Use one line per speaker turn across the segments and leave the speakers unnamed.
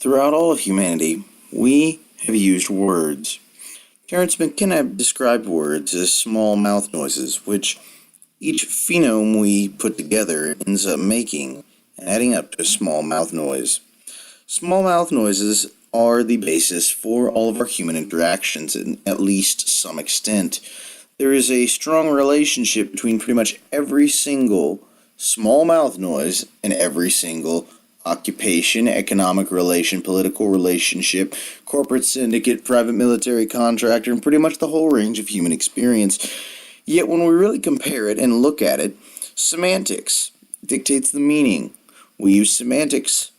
Throughout all of humanity, we have used words. Terence McKenna described words as small mouth noises, which each phenome we put together ends up making and adding up to a small mouth noise. Small mouth noises are the basis for all of our human interactions, in at least some extent. There is a strong relationship between pretty much every single small mouth noise and every single occupation, economic relation, political relationship, corporate syndicate, private military contractor, and pretty much the whole range of human experience. Yet when we really compare it and look at it, semantics dictates the meaning. We use semantics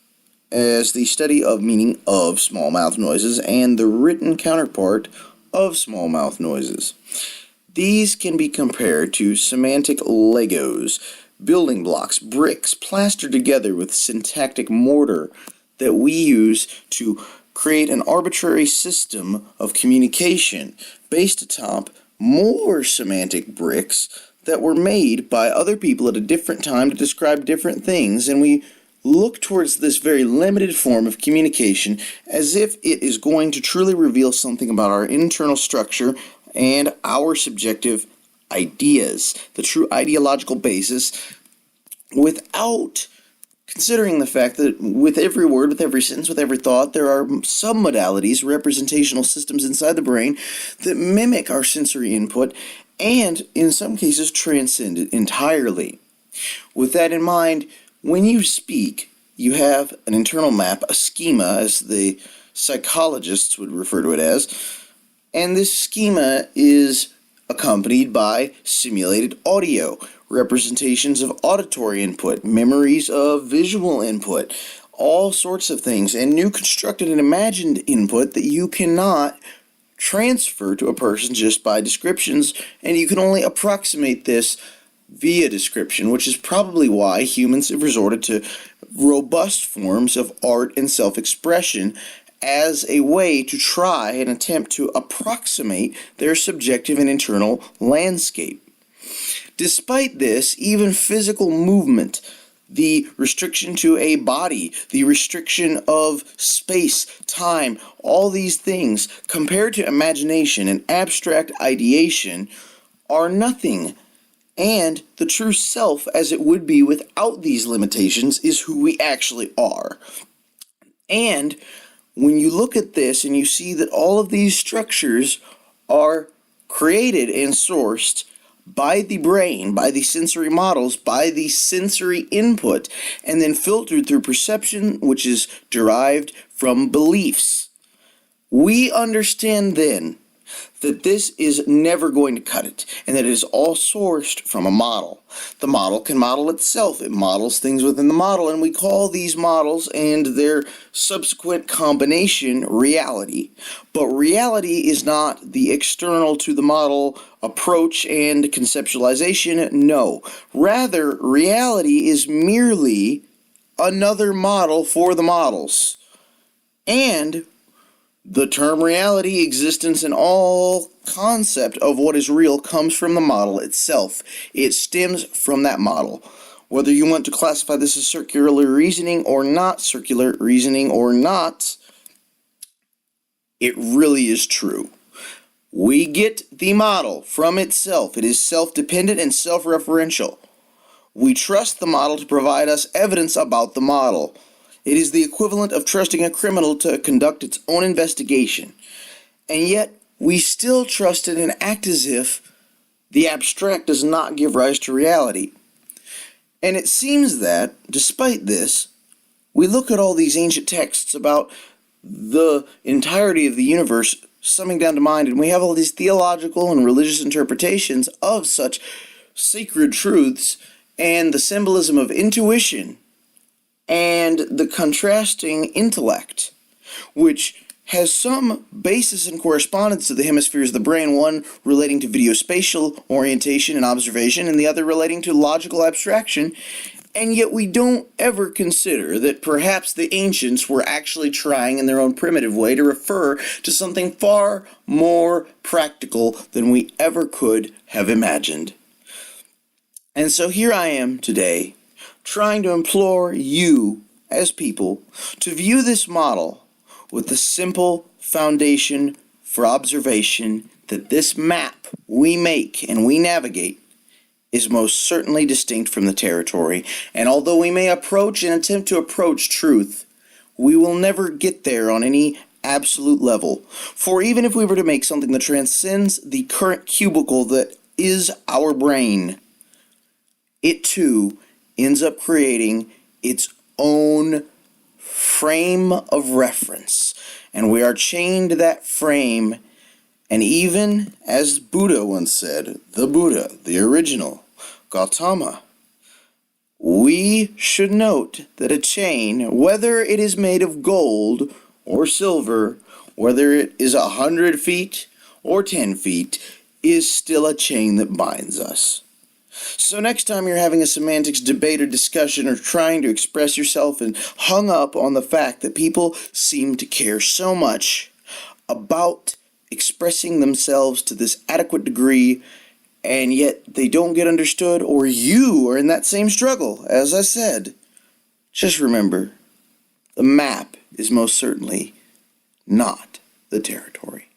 as the study of meaning of small mouth noises and the written counterpart of small mouth noises. These can be compared to semantic Legos, building blocks, bricks, plastered together with syntactic mortar that we use to create an arbitrary system of communication based atop more semantic bricks that were made by other people at a different time to describe different things, and we look towards this very limited form of communication as if it is going to truly reveal something about our internal structure and our subjective ideas, the true ideological basis, without considering the fact that with every word, with every sentence, with every thought, there are submodalities, representational systems inside the brain that mimic our sensory input and, in some cases, transcend it entirely. With that in mind, when you speak, you have an internal map, a schema, as the psychologists would refer to it as, and this schema is accompanied by simulated audio, representations of auditory input, memories of visual input, all sorts of things, and new constructed and imagined input that you cannot transfer to a person just by descriptions, and you can only approximate this via description, which is probably why humans have resorted to robust forms of art and self-expression as a way to try and attempt to approximate their subjective and internal landscape. Despite this, even physical movement, the restriction to a body, the restriction of space, time, all these things, compared to imagination and abstract ideation, are nothing. And the true self, as it would be without these limitations, is who we actually are. And when you look at this and you see that all of these structures are created and sourced by the brain, by the sensory models, by the sensory input, and then filtered through perception, which is derived from beliefs, we understand then that this is never going to cut it, and that it is all sourced from a model. The model can model itself. It models things within the model, and we call these models and their subsequent combination reality. But reality is not the external to the model approach and conceptualization. No. Rather, reality is merely another model for the models. And the term reality, existence, and all concept of what is real comes from the model itself. It stems from that model. Whether you want to classify this as circular reasoning or not circular reasoning or not, it really is true. We get the model from itself. It is self-dependent and self-referential. We trust the model to provide us evidence about the model. It is the equivalent of trusting a criminal to conduct its own investigation. And yet, we still trust it and act as if the abstract does not give rise to reality. And it seems that, despite this, we look at all these ancient texts about the entirety of the universe summing down to mind, and we have all these theological and religious interpretations of such sacred truths and the symbolism of intuition and the contrasting intellect, which has some basis and correspondence to the hemispheres of the brain, one relating to videospatial orientation and observation, and the other relating to logical abstraction, and yet we don't ever consider that perhaps the ancients were actually trying in their own primitive way to refer to something far more practical than we ever could have imagined. And so here I am today, trying to implore you as people, to view this model with the simple foundation for observation that this map we make and we navigate is most certainly distinct from the territory, and although we may approach and attempt to approach truth, we will never get there on any absolute level. For even if we were to make something that transcends the current cubicle that is our brain, it too ends up creating its own frame of reference, and we are chained to that frame. And even, as Buddha once said, the Buddha, the original, Gautama, we should note that a chain, whether it is made of gold or silver, whether it is 100 feet or 10 feet, is still a chain that binds us. So next time you're having a semantics debate or discussion or trying to express yourself and hung up on the fact that people seem to care so much about expressing themselves to this adequate degree, and yet they don't get understood, or you are in that same struggle, as I said, just remember, the map is most certainly not the territory.